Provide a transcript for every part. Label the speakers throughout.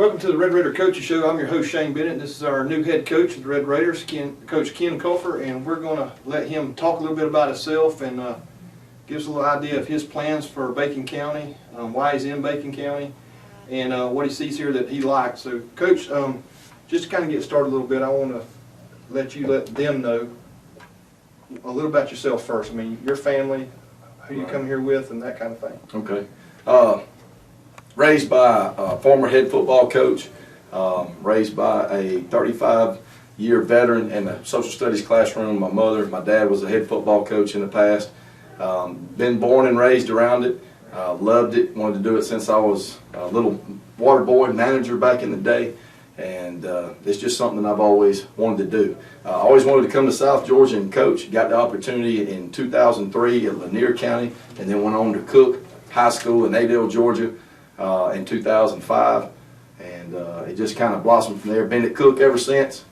Speaker 1: Welcome to the Red Raider Coaches Show. I'm your host, Shane Bennett. This is our new head coach of the Red Raiders, Coach Ken Cofer, and we're going to let him talk a little bit about himself and give us a little idea of his plans for Bacon County, why he's in Bacon County, and what he sees here that he likes. So, Coach, just to kind of get started a little bit, I want to let them know a little about yourself first. I mean, your family, who you come here with, and that kind of thing.
Speaker 2: Okay. Raised by a former head football coach, raised by a 35-year veteran in the social studies classroom. My dad was a head football coach in the past. Been born and raised around it. Loved it. Wanted to do it since I was a little water boy manager back in the day. And it's just something I've always wanted to do. I always wanted to come to South Georgia and coach. Got the opportunity in 2003 at Lanier County, and then went on to Cook High School in Adel, Georgia in 2005. And it just kind of blossomed from there. Been at Cook ever since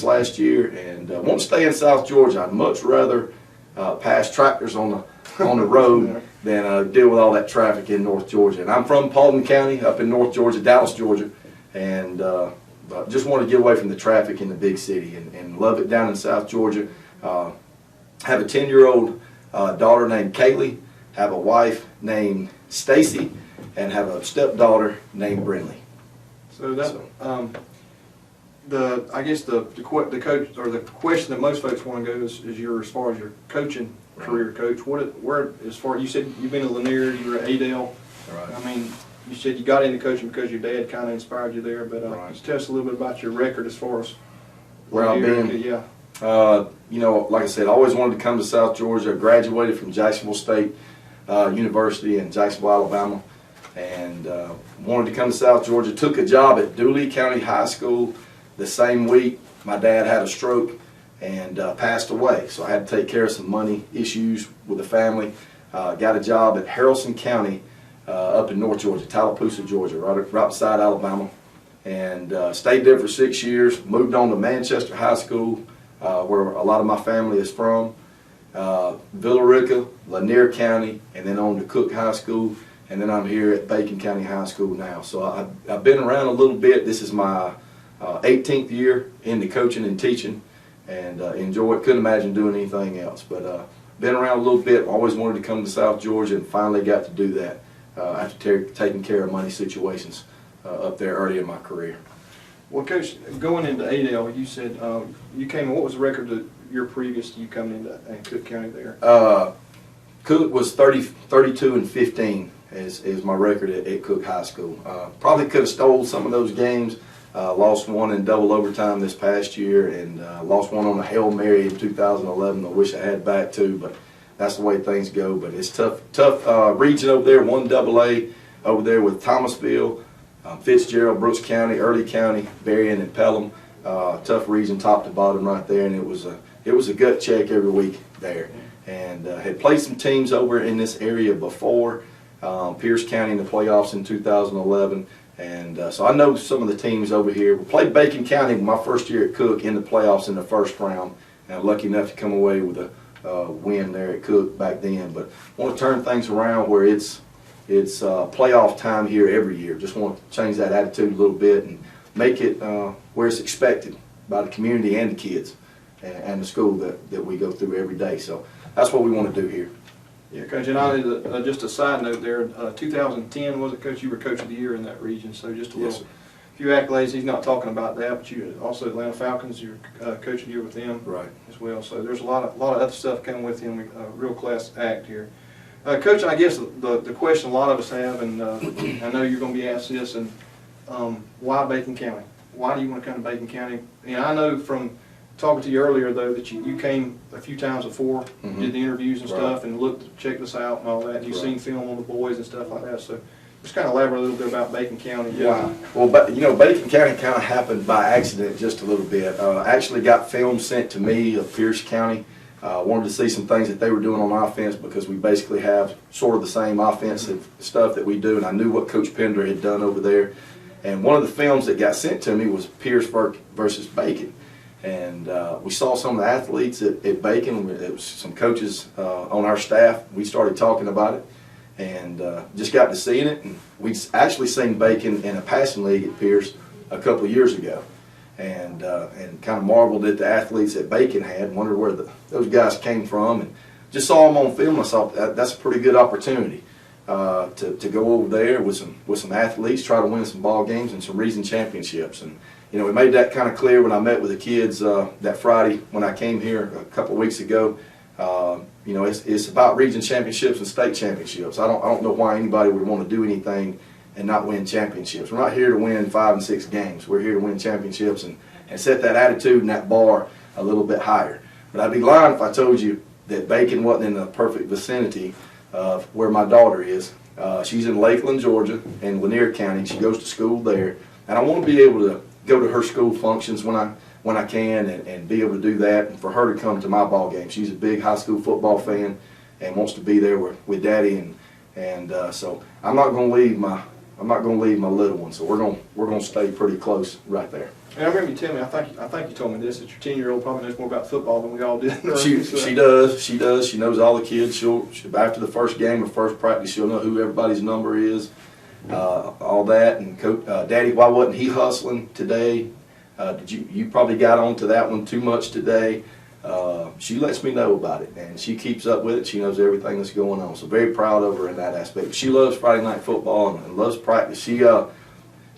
Speaker 2: last year, and want to stay in South Georgia. I'd much rather pass tractors on the road than deal with all that traffic in North Georgia. And I'm from Paulding County, up in North Georgia, Dallas, Georgia, and just want to get away from the traffic in the big city and love it down in South Georgia. Have a 10-year-old daughter named Kaylee, have a wife named Stacy, and have a stepdaughter named Brinley.
Speaker 1: So that I guess the coach, or the question that most folks want to go is as far as your coaching career, Coach. Where as far, you said you've been at Lanier, you were at Adel.
Speaker 2: Right.
Speaker 1: I mean, you said you got into coaching because your dad kind of inspired you there, but
Speaker 2: Right.
Speaker 1: just tell us a little bit about your record as far as
Speaker 2: where I've been.
Speaker 1: Yeah.
Speaker 2: You know, like I said, I always wanted to come to South Georgia. I graduated from Jacksonville State University in Jacksonville, Alabama, and wanted to come to South Georgia. Took a job at Dooley County High School the same week. My dad had a stroke and passed away, so I had to take care of some money issues with the family. Got a job at Haralson County up in North Georgia, Tallapoosa, Georgia, right beside Alabama, and stayed there for 6 years. Moved on to Manchester High School, where a lot of my family is from, Villarica, Lanier County, and then on to Cook High School, and then I'm here at Bacon County High School now. So I've been around a little bit. This is my 18th year into coaching and teaching, and enjoy it. Couldn't imagine doing anything else, but been around a little bit. Always wanted to come to South Georgia, and finally got to do that after taking care of money situations up there early in my career.
Speaker 1: Well, Coach, going into Adel, you said you came. What was the record that year previous to you coming into Cook County there?
Speaker 2: Cook was 32 and 15 is my record at Cook High School. Probably could have stole some of those games. Lost one in double overtime this past year, and lost one on a Hail Mary in 2011. I wish I had back too, but that's the way things go. But it's tough region over there, 1AA over there with Thomasville, Fitzgerald, Brooks County, Early County, Berrien, and Pelham. Tough region, top to bottom, right there, and it was a gut check every week there. And had played some teams over in this area before, Pierce County in the playoffs in 2011, and so I know some of the teams over here. We played Bacon County my first year at Cook in the playoffs in the first round, and I'm lucky enough to come away with a win there at Cook back then. But want to turn things around where it's playoff time here every year. Just want to change that attitude a little bit and make it where it's expected by the community and the kids and the school that we go through every day. So that's what we want to do here.
Speaker 1: Yeah, Coach, and just a side note there, 2010 was it, Coach? You were Coach of the Year in that region, so just a little few accolades. He's not talking about that, but you also Atlanta Falcons, you're Coach of the Year with them as well. So there's a lot of other stuff coming with him. A real class act here. Coach, I guess the question a lot of us have, and I know you're going to be asked this, and why Bacon County? Why do you want to come to Bacon County? And I know from talking to you earlier, though, that you came a few times before, did the interviews and stuff, and checked us out and all that. And you've seen film on the boys and stuff like that. So just kind of elaborate a little bit about Bacon County.
Speaker 2: Yeah. Well, you know, Bacon County kind of happened by accident just a little bit. Actually got film sent to me of Pierce County. Wanted to see some things that they were doing on offense, because we basically have sort of the same offensive stuff that we do, and I knew what Coach Pender had done over there. And one of the films that got sent to me was Pierce versus Bacon. And we saw some of the athletes at Bacon. It was some coaches on our staff. We started talking about it, and just got to seeing it. And we actually seen Bacon in a passing league at Pierce a couple of years ago, and kind of marveled at the athletes that Bacon had, and wondered where those guys came from, and just saw them on film. I thought that's a pretty good opportunity to go over there with some athletes, try to win some ball games and some region championships. And you know, we made that kind of clear when I met with the kids that Friday when I came here a couple of weeks ago. You know, it's about region championships and state championships. I don't know why anybody would want to do anything and not win championships. We're not here to win 5 and 6 games. We're here to win championships and set that attitude and that bar a little bit higher. But I'd be lying if I told you that Bacon wasn't in the perfect vicinity of where my daughter is. She's in Lakeland, Georgia, in Lanier County. She goes to school there, and I want to be able to go to her school functions when I can, and be able to do that, and for her to come to my ball game. She's a big high school football fan and wants to be there with Daddy, and so I'm not going to leave my little one. So we're going to stay pretty close right there.
Speaker 1: And I remember you telling me, I think you told me this, that your 10-year-old probably knows more about football than we all did.
Speaker 2: She does. She knows all the kids. She'll after the first game or first practice, she'll know who everybody's number is, all that. And Daddy, why wasn't he hustling today? Did you probably got onto that one too much today? She lets me know about it, and she keeps up with it. She knows everything that's going on. So very proud of her in that aspect. She loves Friday night football and loves practice. She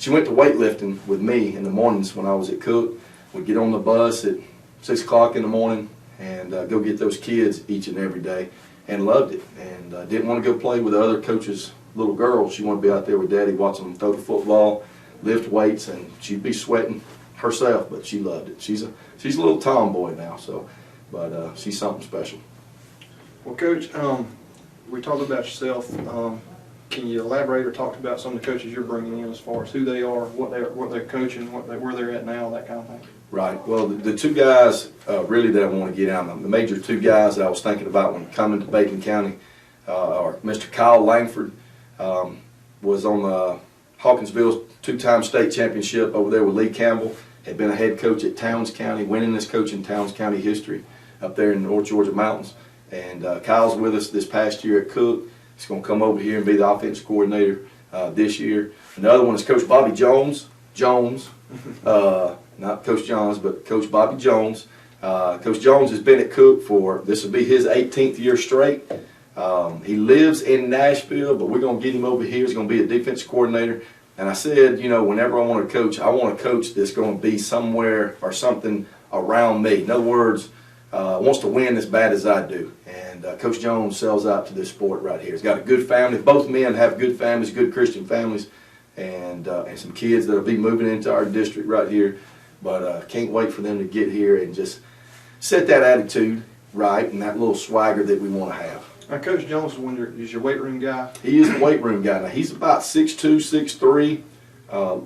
Speaker 2: went to weightlifting with me in the mornings when I was at Cook. We'd get on the bus at 6 o'clock in the morning and go get those kids each and every day, and loved it. And didn't want to go play with the other coaches' little girls. She wanted to be out there with Daddy, watching them throw the football, lift weights, and she'd be sweating herself, but she loved it. She's a little tomboy now, but she's something special.
Speaker 1: Well, Coach, we talked about yourself. Can you elaborate or talk about some of the coaches you're bringing in as far as who they are, what they're coaching, where they're at now, that kind of thing? Right.
Speaker 2: Well, the two guys really that I want to get out of, the major two guys that I was thinking about when coming to Bacon County are Mr. Kyle Langford, was on Hawkinsville's 2-time state championship over there with Lee Campbell, had been a head coach at Towns County, winningest coach in Towns County history up there in the North Georgia Mountains. And Kyle's with us this past year at Cook. He's going to come over here and be the offensive coordinator this year. And the other one is Coach Bobby Jones, not Coach Johns, but Coach Bobby Jones. Coach Jones has been at Cook for, this will be his 18th year straight. He lives in Nashville, but we're going to get him over here. He's going to be a defensive coordinator. And I said, you know, whenever I want to coach, I want a coach that's going to be somewhere or something around me. In other words, wants to win as bad as I do. And Coach Jones sells out to this sport right here. He's got a good family. Both men have good families, good Christian families, and some kids that will be moving into our district right here. But can't wait for them to get here and just set that attitude right and that little swagger that we want to have.
Speaker 1: Now, Coach Jones is your weight room guy?
Speaker 2: He is the weight room guy. Now, he's about 6'2", 6'3",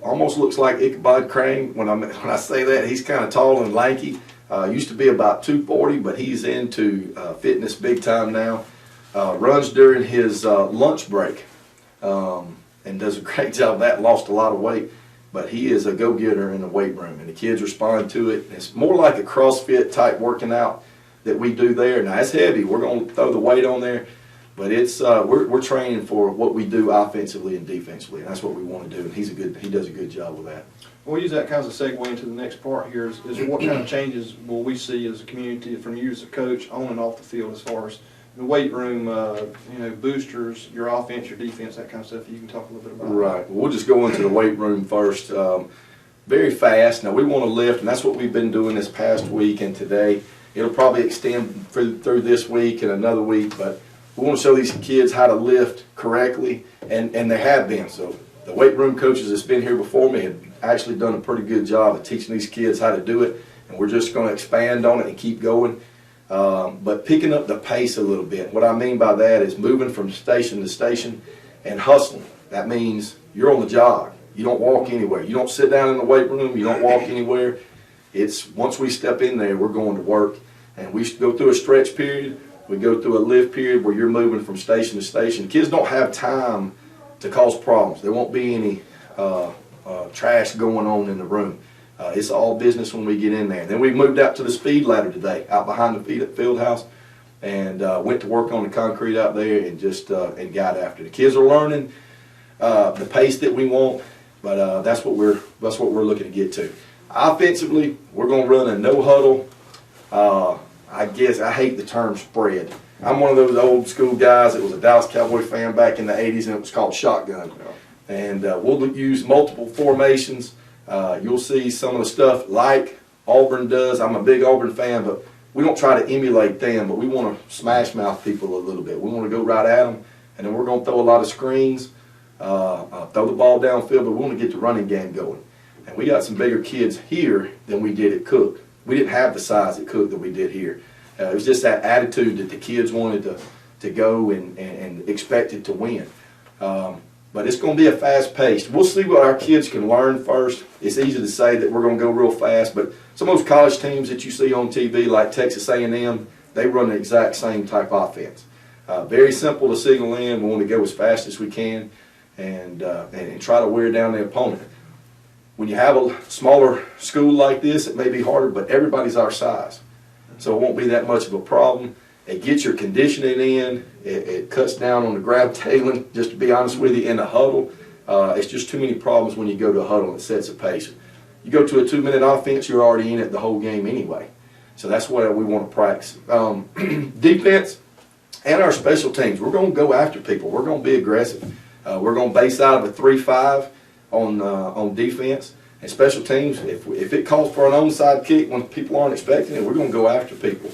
Speaker 2: almost looks like Ichabod Crane. When I say that, he's kind of tall and lanky. Used to be about 240, but he's into fitness big time now. Runs during his lunch break and does a great job of that. Lost a lot of weight, but he is a go-getter in the weight room, and the kids respond to it. It's more like a CrossFit type working out that we do there. Now, it's heavy. We're going to throw the weight on there, but it's we're training for what we do offensively and defensively, and that's what we want to do. And he does a good job with that.
Speaker 1: We'll use that kind of segue into the next part here is what kind of changes will we see as a community from you as a coach on and off the field as far as the weight room, boosters, your offense, your defense, that kind of stuff. You can talk a little bit about
Speaker 2: Right. Well, we'll just go into the weight room first. Very fast. Now, we want to lift, and that's what we've been doing this past week and today. It'll probably extend through this week and another week, but we want to show these kids how to lift correctly, and they have been. So the weight room coaches that's been here before me have actually done a pretty good job of teaching these kids how to do it, and we're just going to expand on it and keep going. But picking up the pace a little bit. What I mean by that is moving from station to station and hustling. That means you're on the jog. You don't walk anywhere. You don't sit down in the weight room. You don't walk anywhere. It's once we step in there, we're going to work. And we go through a stretch period. We go through a lift period where you're moving from station to station. Kids don't have time to cause problems. There won't be any trash going on in the room. It's all business when we get in there. Then we moved out to the speed ladder today, out behind the field house. and went to work on the concrete out there and just and got after it. The kids are learning the pace that we want, but that's what we're looking to get to. Offensively, we're going to run a no huddle. I guess I hate the term spread. I'm one of those old school guys that was a Dallas Cowboy fan back in the 80s, and it was called shotgun. And we'll use multiple formations. You'll see some of the stuff like Auburn does. I'm a big Auburn fan, but we don't try to emulate them, but we want to smash mouth people a little bit. We want to go right at them, and then we're going to throw a lot of screens, throw the ball downfield, but we want to get the running game going. And we got some bigger kids here than we did at Cook. We didn't have the size at Cook that we did here. It was just that attitude that the kids wanted to go and expected to win. But it's going to be a fast pace. We'll see what our kids can learn first. It's easy to say that we're going to go real fast, but some of those college teams that you see on TV, like Texas A&M, they run the exact same type offense. Very simple to signal in. We want to go as fast as we can and try to wear down the opponent. When you have a smaller school like this, it may be harder, but everybody's our size. So it won't be that much of a problem. It gets your conditioning in. It cuts down on the grab tailing, just to be honest with you, in a huddle. It's just too many problems when you go to a huddle and it sets a pace. You go to a 2-minute offense, you're already in it the whole game anyway. So that's what we want to practice. Defense and our special teams, we're going to go after people. We're going to be aggressive. We're going to base out of a 3-5 on defense. And special teams, if it calls for an onside kick when people aren't expecting it, we're going to go after people.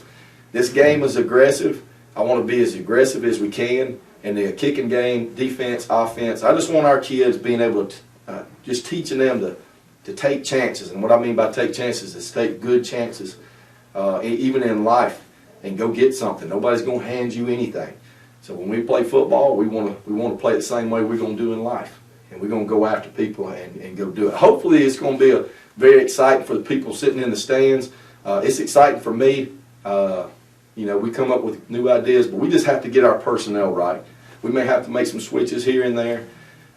Speaker 2: This game is aggressive. I want to be as aggressive as we can in the kicking game, defense, offense. I just want our kids being able to, just teaching them to take chances. And what I mean by take chances is take good chances, even in life, and go get something. Nobody's going to hand you anything. So when we play football, we want to play the same way we're going to do in life. And we're going to go after people and go do it. Hopefully it's going to be very exciting for the people sitting in the stands. It's exciting for me. You know, we come up with new ideas, but we just have to get our personnel right. We may have to make some switches here and there,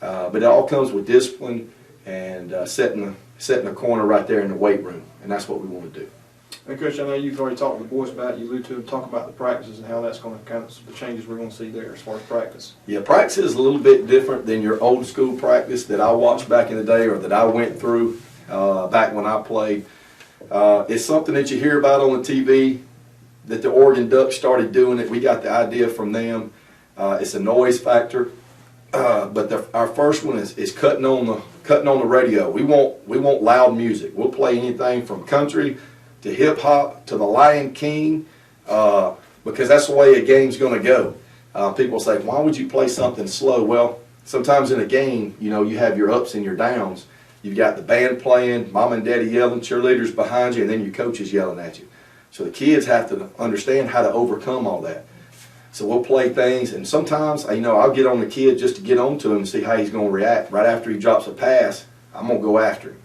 Speaker 2: but it all comes with discipline and setting the corner right there in the weight room, and that's what we want to do.
Speaker 1: And Coach, I know you've already talked to the boys about it. You alluded to them, talk about the practices and how that's going to kind of the changes we're going to see there as far as practice.
Speaker 2: Yeah, practice is a little bit different than your old school practice that I watched back in the day or that I went through back when I played. It's something that you hear about on the TV, that the Oregon Ducks started doing it. We got the idea from them. It's a noise factor, but our first one is cutting on the radio. We want loud music. We'll play anything from country to hip hop to the Lion King, because that's the way a game's going to go. People say, why would you play something slow? Well, sometimes in a game, you know, you have your ups and your downs. You've got the band playing, mom and daddy yelling, cheerleaders behind you, and then your coach is yelling at you. So the kids have to understand how to overcome all that. So we'll play things, and sometimes, you know, I'll get on the kid just to get on to him and see how he's going to react. Right after he drops a pass, I'm going to go after him.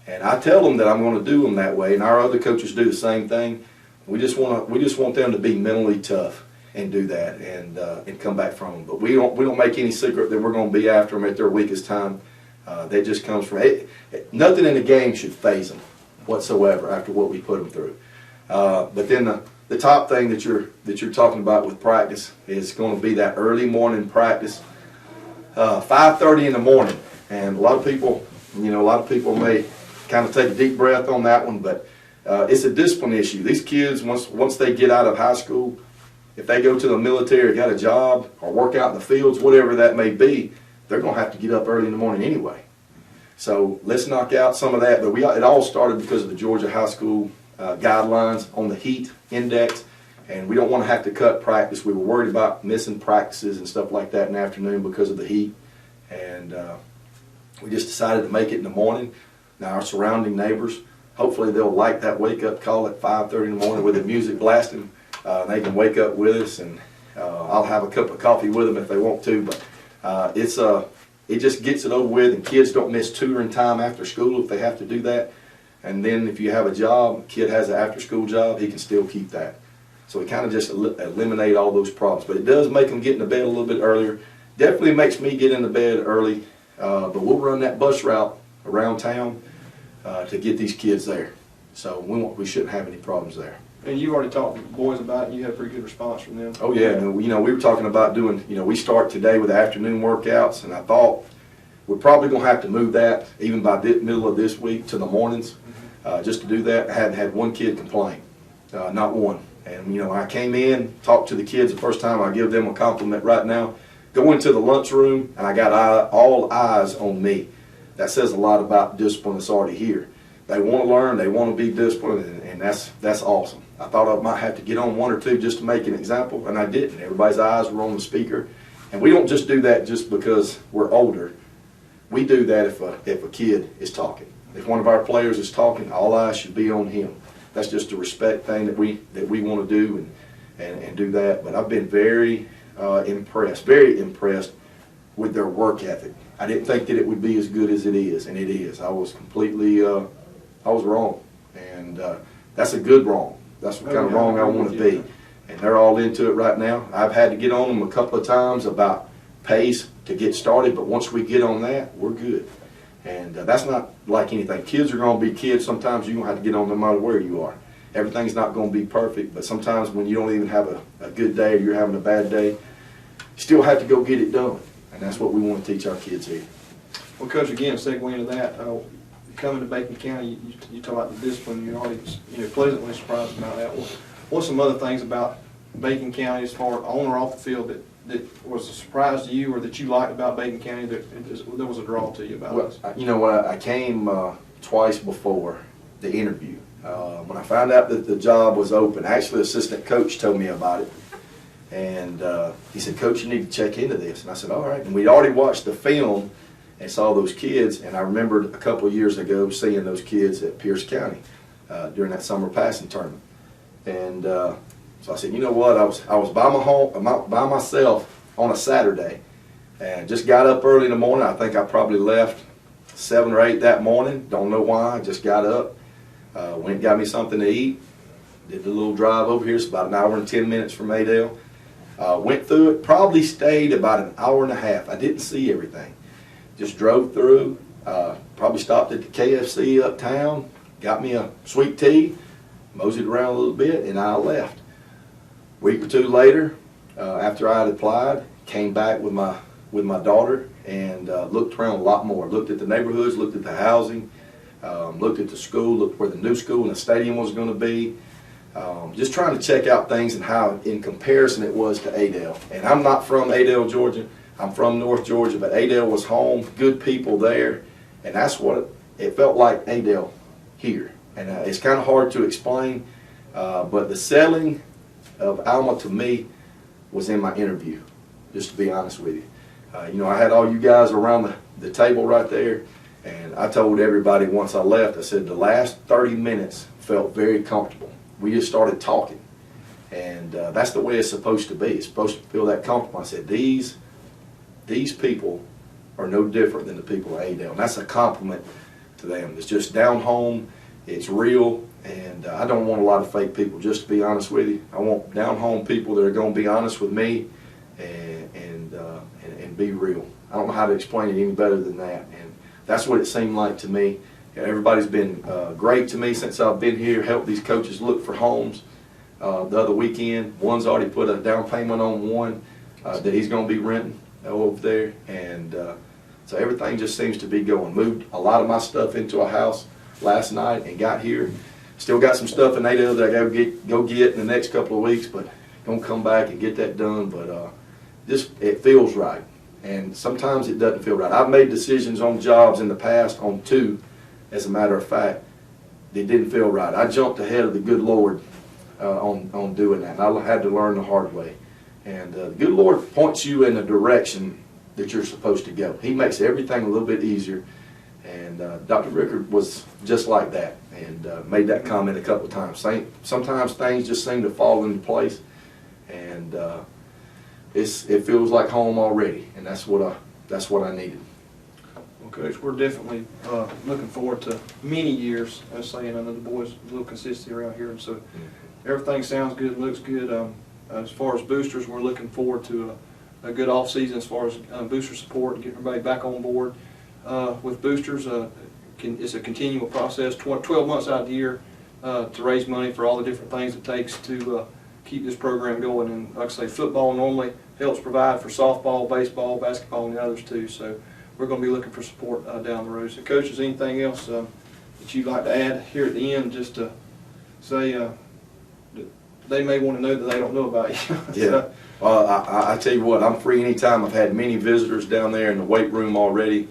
Speaker 2: And I tell them that I'm going to do them that way, and our other coaches do the same thing. We just want them to be mentally tough and do that and come back from them. But we don't make any secret that we're going to be after them at their weakest time. That just comes from it. Nothing in the game should faze them whatsoever after what we put them through. But then the top thing that you're talking about with practice is going to be that early morning practice, 5:30 in the morning. And a lot of people may kind of take a deep breath on that one, but it's a discipline issue. These kids, once they get out of high school, if they go to the military or got a job or work out in the fields, whatever that may be, they're going to have to get up early in the morning anyway. So let's knock out some of that. But it all started because of the Georgia high school guidelines on the heat index, and we don't want to have to cut practice. We were worried about missing practices and stuff like that in the afternoon because of the heat, and we just decided to make it in the morning. Now our surrounding neighbors, hopefully they'll like that wake-up call at 5:30 in the morning with the music blasting. They can wake up with us, and I'll have a cup of coffee with them if they want to. But it just gets it over with, and kids don't miss tutoring time after school if they have to do that. And then if you have a job, a kid has an after-school job, he can still keep that. So it kind of just eliminate all those problems. But it does make them get into bed a little bit earlier. Definitely makes me get into bed early. But we'll run that bus route around town to get these kids there. So we shouldn't have any problems there.
Speaker 1: And you already talked to the boys about it, and you had a pretty good response from them.
Speaker 2: Oh yeah, and, we were talking about doing, we start today with afternoon workouts, and I thought we're probably going to have to move that even by the middle of this week to the mornings, just to do that. I hadn't had one kid complain, not one. And I came in, talked to the kids the first time. I give them a compliment right now. Go into the lunchroom, and I got all eyes on me. That says a lot about discipline that's already here. They want to learn, they want to be disciplined, and that's awesome. I thought I might have to get on one or two just to make an example, and I didn't. Everybody's eyes were on the speaker. And we don't just do that just because we're older. We do that if a kid is talking. If one of our players is talking, all eyes should be on him. That's just a respect thing that we want to do and do that. But I've been very impressed with their work ethic. I didn't think that it would be as good as it is, and it is. I was completely, I was wrong, and that's a good wrong. That's the kind of wrong I want to be. And they're all into it right now. I've had to get on them a couple of times about pace to get started, but once we get on that, we're good. And that's not like anything. Kids are going to be kids. Sometimes you're going to have to get on no matter where you are. Everything's not going to be perfect, but sometimes when you don't even have a good day or you're having a bad day, you still have to go get it done. And that's what we want to teach our kids here.
Speaker 1: Well, Coach, again, segue into that, coming to Bacon County, you talk about the discipline. You're already pleasantly surprised about that. What's some other things about Bacon County as far on or off the field that was a surprise to you, or that you liked about Bacon County that was a draw to you about
Speaker 2: well,
Speaker 1: this?
Speaker 2: I came twice before the interview. When I found out that the job was open, actually, assistant coach told me about it. And he said, Coach, you need to check into this. And I said, all right. And we'd already watched the film and saw those kids. And I remembered a couple of years ago seeing those kids at Pierce County during that summer passing tournament. And so I said, you know what? I was by myself on a Saturday, and just got up early in the morning. I think I probably left 7 or 8 that morning. Don't know why. I just got up, went and got me something to eat. Did the little drive over here. It's about an hour and 10 minutes from Adel. Went through it, probably stayed about an hour and a half. I didn't see everything. Just drove through, probably stopped at the KFC uptown, got me a sweet tea, moseyed around a little bit, and I left. A week or two later, after I had applied, came back with my daughter and looked around a lot more. Looked at the neighborhoods, looked at the housing, looked at the school, looked where the new school and the stadium was going to be. Just trying to check out things and how in comparison it was to Adel. And I'm not from Adel, Georgia. I'm from North Georgia, but Adel was home, good people there, and that's what it felt like Adel here. And it's kind of hard to explain, but the selling of Alma to me was in my interview, just to be honest with you. I had all you guys around the table right there, and I told everybody once I left, I said the last 30 minutes felt very comfortable. We just started talking, and that's the way it's supposed to be. It's supposed to feel that comfortable. I said, these people are no different than the people at Adel, and that's a compliment to them. It's just down home, it's real, and I don't want a lot of fake people, just to be honest with you. I want down home people that are going to be honest with me and be real. I don't know how to explain it any better than that, and that's what it seemed like to me. Everybody's been great to me since I've been here, helped these coaches look for homes. The other weekend, one's already put a down payment on one that he's going to be renting over there, and so everything just seems to be going. Moved a lot of my stuff into a house last night and got here. Still got some stuff in Adel that I go get in the next couple of weeks, but gonna come back and get that done. But it feels right, and sometimes it doesn't feel right. I've made decisions on jobs in the past, on 2, as a matter of fact, that didn't feel right. I jumped ahead of the good Lord on doing that, and I had to learn the hard way. And the good Lord points you in the direction that you're supposed to go. He makes everything a little bit easier. And Dr. Rickard was just like that, and made that comment a couple of times. Sometimes things just seem to fall into place, and it feels like home already, and that's what I needed.
Speaker 1: Well, Coach, we're definitely looking forward to many years. I was saying, I know the boys a little consistency around here, and so everything sounds good, looks good. As far as boosters, we're looking forward to a good off season as far as booster support and getting everybody back on board. With boosters, it's a continual process. 12 months out of the year, to raise money for all the different things it takes to keep this program going. And like I say, football normally helps provide for softball, baseball, basketball, and the others too. So we're going to be looking for support down the road. So coaches, anything else that you'd like to add here at the end, just to say that they may want to know that they don't know about you?
Speaker 2: Yeah. Well, I tell you what, I'm free anytime. I've had many visitors down there in the weight room already.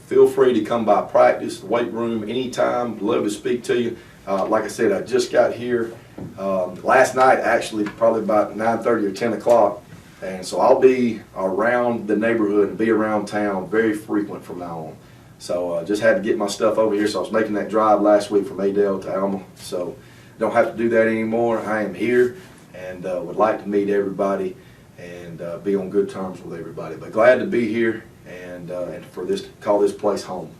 Speaker 2: Feel free to come by practice, the weight room, anytime. Love to speak to you. Like I said, I just got here last night, actually, probably about 9:30 or 10 o'clock. And so I'll be around the neighborhood and be around town very frequent from now on. So just had to get my stuff over here. So I was making that drive last week from Adel to Alma. So don't have to do that anymore. I am here and would like to meet everybody and be on good terms with everybody. But glad to be here and for this to call this place home.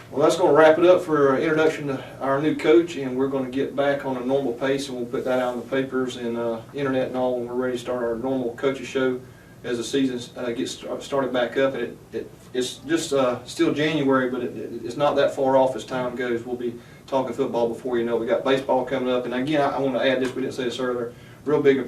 Speaker 1: Well, that's going to wrap it up for our introduction to our new coach, and we're going to get back on a normal pace, and we'll put that out in the papers and internet and all when we're ready to start our normal coaches show as the season gets started back up. And it's just still January, but it's not that far off as time goes. We'll be talking football before you know. We got baseball coming up, and again, I want to add this. We didn't say this earlier. Real big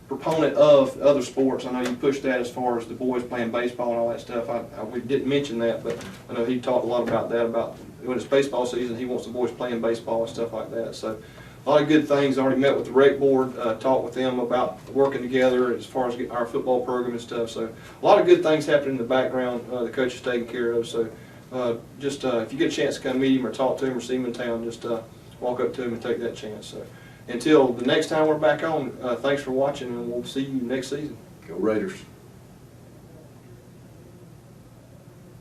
Speaker 1: proponent of other sports. I know you pushed that as far as the boys playing baseball and all that stuff. We didn't mention that, but I know he talked a lot about that, about when it's baseball season, he wants the boys playing baseball and stuff like that. So a lot of good things. Already met with the rec board, talked with them about working together as far as our football program and stuff. So a lot of good things happening in the background the coach is taking care of. So just if you get a chance to come meet him or talk to him or see him in town, just walk up to him and take that chance. So until the next time we're back on, thanks for watching, and we'll see you next season.
Speaker 2: Go Raiders.